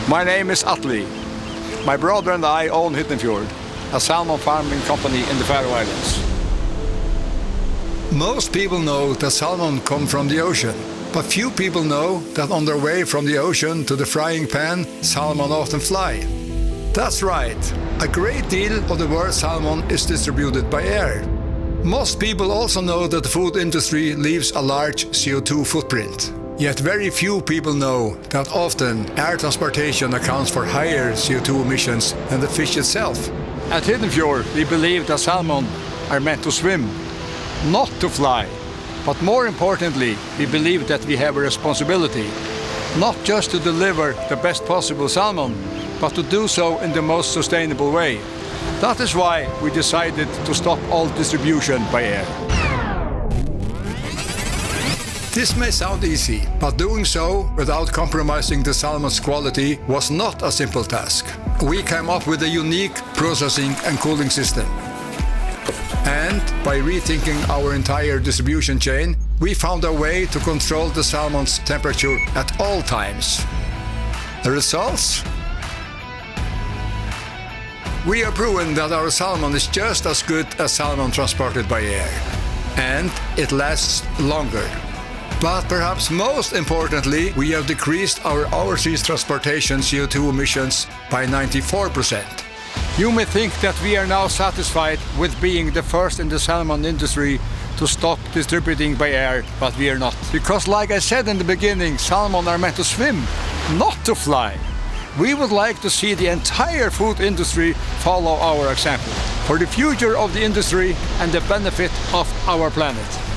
My name is Atle. My brother and I own Hiddenfjord, a salmon farming company in the Faroe Islands. Most people know that salmon come from the ocean, but few people know that on their way from the ocean to the frying pan, salmon often fly. That's right, a great deal of the world's salmon is distributed by air. Most people also know that the food industry leaves a large CO2 footprint. Yet very few people know that often air transportation accounts for higher CO2 emissions than the fish itself. At Hiddenfjord, we believe that salmon are meant to swim, not to fly. But more importantly, we believe that we have a responsibility, not just to deliver the best possible salmon, but to do so in the most sustainable way. That is why we decided to stop all distribution by air. This may sound easy, but doing so without compromising the salmon's quality was not a simple task. We came up with a unique processing and cooling system. And by rethinking our entire distribution chain, we found a way to control the salmon's temperature at all times. The results? We have proven that our salmon is just as good as salmon transported by air. And it lasts longer. But perhaps most importantly, we have decreased our overseas transportation CO2 emissions by 94%. You may think that we are now satisfied with being the first in the salmon industry to stop distributing by air, but we are not. Because like I said in the beginning, salmon are meant to swim, not to fly. We would like to see the entire food industry follow our example for the future of the industry and the benefit of our planet.